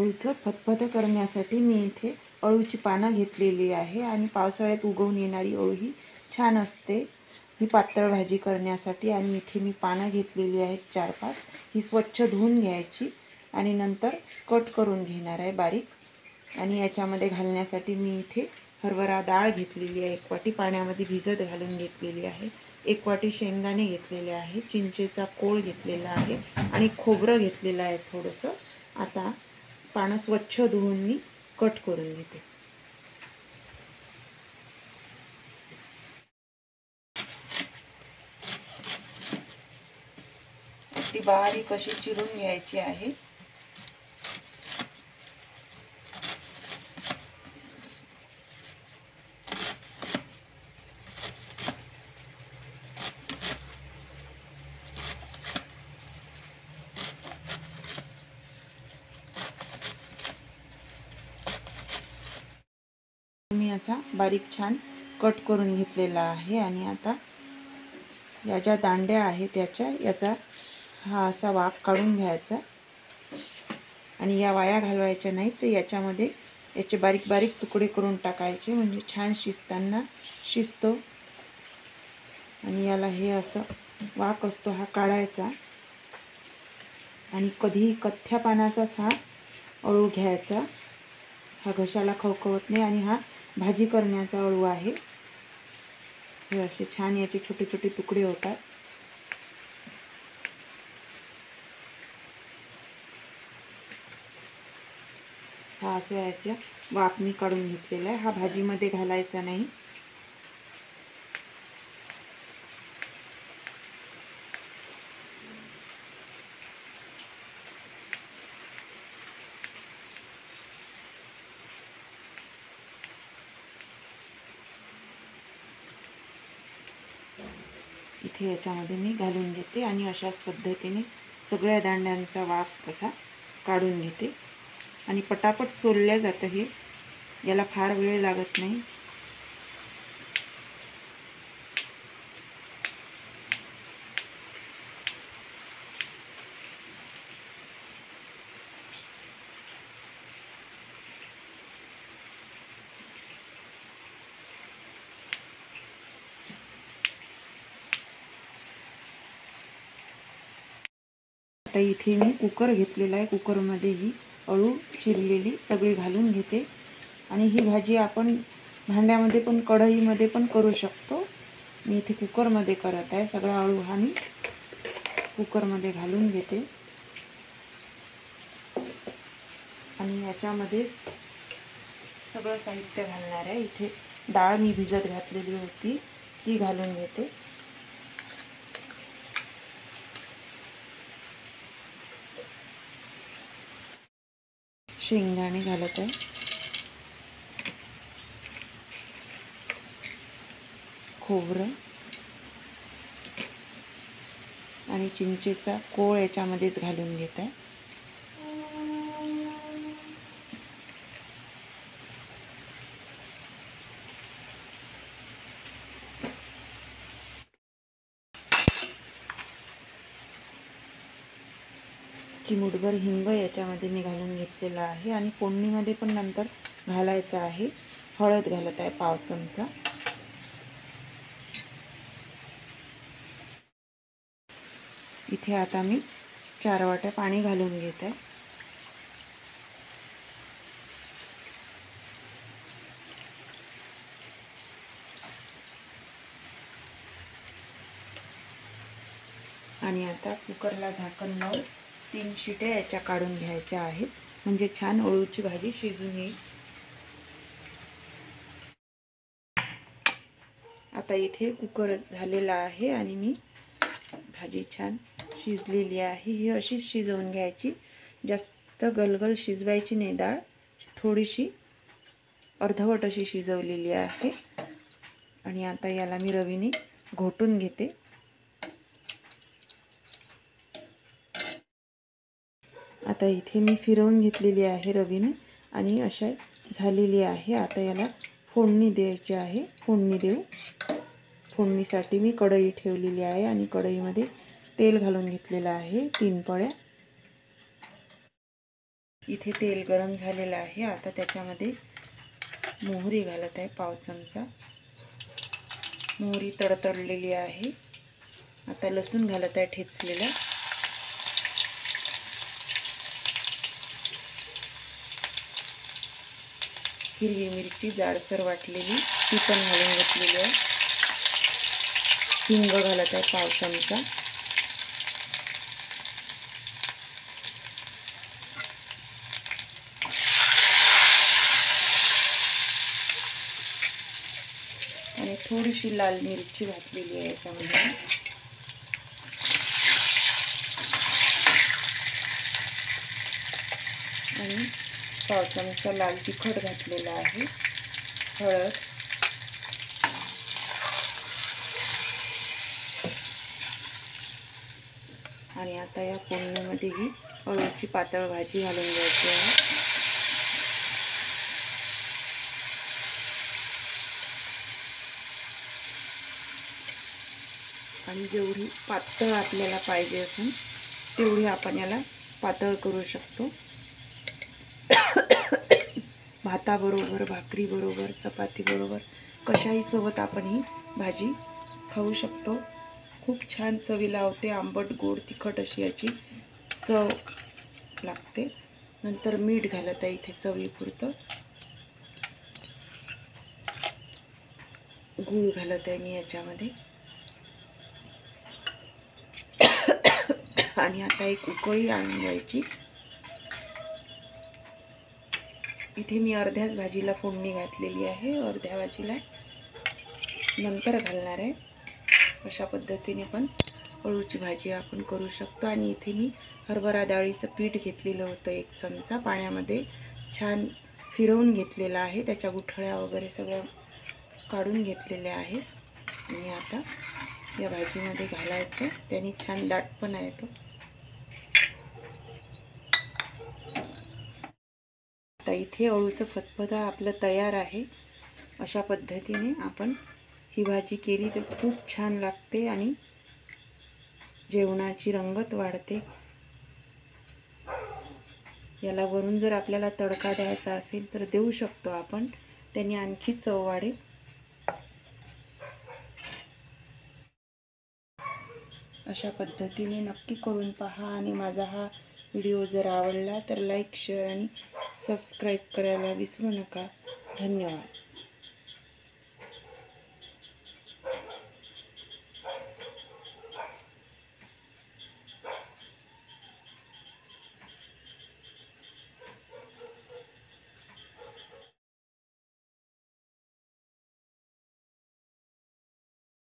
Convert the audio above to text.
अळूचं फतफतं करण्यासाठी मी इथे अळूची पानं घेतलेली आहे आणि पावसाळ्यात उगवून येणारी अळू ही छान असते ही पातळ भाजी करण्यासाठी। आणि इथे मी पानं घेतलेली आहेत 4-5, ही स्वच्छ धुवून घ्यायची आणि नंतर कट करून घेणार आहे बारीक। आणि याच्यामध्ये घालण्यासाठी मी इथे हरभरा डाळ घेतलेली आहे, 1 वाटी पाण्यामध्ये भिजत घालून घेतलेली आहे। 1 वाटी शेंगदाणे घेतलेले आहे, चिंचेचा कोळ घेतलेला आहे आणि खोबरं घेतलेलं आहे थोडंसं। आता पानं स्वच्छ धुवून मी कट करून घेते। ती बारीक अशी चिरून घ्यायची आहे। मी असा बारीक छान कट करून घेतलेला आहे। आणि आता या ज्या दांड्या आहेत याचा हा असा वाफ काढून घ्यायचा आणि या वाया घालवायच्या नाहीत, तर याच्यामध्ये याचे बारीक बारीक तुकडे करून टाकायचे, म्हणजे छान शिजताना शिजतो। आणि याला हे असं वाफ असतो हा काढायचा आणि कधीही कथ्या पानाचाच हा अळू घ्यायचा, हा घशाला खवखवत नाही आणि हा भाजी करण्याचा अळू आहे। हे असे छान याचे छोटे छोटे तुकडे होतात। हा असं याच्या वाफ मी काढून घेतलेला आहे, हा भाजीमध्ये घालायचा नाही। इथे याच्यामध्ये मी घालून घेते आणि अशाच पद्धतीने सगळ्या दांड्यांचा वाफ कसा काढून घेते आणि पटापट सोलल्या जातं हे, याला फार वेळ लागत नाही। आता इथे मी कुकर घेतलेला आहे, कुकरमध्ये ही अळू चिरलेली सगळी घालून घेते। आणि ही भाजी आपण भांड्यामध्ये पण कढईमध्ये पण करू शकतो। मी इथे कुकरमध्ये करत आहे, सगळा अळू हा मी कुकरमध्ये घालून घेते आणि याच्यामध्ये सगळं साहित्य घालणार आहे। इथे डाळ मी भिजत घातलेली होती ती घालून घेते। शेंगदाणे घालत आहे, खोबरं आणि चिंचेचा कोळ याच्यामध्येच घालून घेत आहे। चिमूटभर हिंग याच्यामध्ये मी घालून घेतलेला आहे आणि फोडणीमध्ये पण नंतर घालायचं आहे। हळद घालत आहे 1/2 चमचा। इथे आता मी 4 वाट्या पाणी घालून घेत आहे। आणि आता कुकरला झाकण लावून 3 शिट्या याच्या काढून घ्यायच्या आहेत, म्हणजे छान अळूची भाजी शिजून येईल। आता इथे कुकर झालेला आहे आणि मी भाजी छान शिजलेली आहे, ही अशीच शिजवून घ्यायची, जास्त गलगल शिजवायची नाही डाळ, थोडीशी अर्धवट अशी शिजवलेली आहे। आणि आता याला मी रवीने घोटून घेते। आता इथे मी फिरवून घेतलेली आहे रवीने आणि अशा झालेली आहे। आता याला फोडणी द्यायची आहे, फोडणी देऊ। फोडणीसाठी मी कढई ठेवलेली आहे आणि कढईमध्ये तेल घालून घेतलेलं आहे 3 पळ्या। इथे तेल गरम झालेलं आहे. आता त्याच्यामध्ये मोहरी घालत आहे, पाव चमचा. मोहरी तडतडलेली आहे. आता लसूण घालत आहे ठेचलेला. हिरवी मिरची जाडसर वाटलेली ती पण घालून घेतलेली आहे. हिंग घालत आहे पाव चमचा. आणि थोडीशी लाल मिरची घातलेली आहे याच्यामध्ये. आणि पाव चमचा लाल तिखट घातलेला आहे. हळद, आणि आता या फोडणीमध्ये ही अळूची पातळ भाजी घालून घ्यायची आहे. आणि जेवढी पातळ आपल्याला पाहिजे असेल तेवढी आपण याला पातळ करू शकतो. भाताबरोबर, भाकरीबरोबर, चपातीबरोबर कशाही सोबत आपण ही भाजी खाऊ शकतो. खूप छान चवीला होते. आंबट गोड तिखट अशी याची चव लागते. नंतर मीठ घालत आहे इथे चवीपुरतं. गूळ घालत आहे मी याच्यामध्ये. आणि आता एक उकळी आणून घ्यायची. इथे मी अर्ध्याच भाजीला फोडणी घातलेली आहे, अर्ध्या भाजीला नंतर घालणार आहे. अशा पद्धतीने पण अळूची भाजी आपण करू शकतो. आणि इथे मी हरभरा डाळीचं पीठ घेतलेलं होतं 1 चमचा, पाण्यामध्ये छान फिरवून घेतलेलं आहे. त्याच्या गुठळ्या वगैरे सगळ्या काढून घेतलेल्या आहेत. आणि आता या भाजीमध्ये घालायचं, त्याने छान दाटपणा येतो. आता इथे अळूचं फतफदा आपलं तयार आहे. अशा पद्धतीने आपण ही भाजी केली तर खूप छान लागते आणि जेवणाची रंगत वाढते. याला वरून जर आपल्याला तडका द्यायचा असेल तर देऊ शकतो आपण, त्याने आणखी चव वाढेल. अशा पद्धतीने नक्की करून पहा. आणि माझा हा व्हिडिओ जर आवडला तर लाईक, शेअर आणि सबस्क्राईब करायला विसरू नका. धन्यवाद.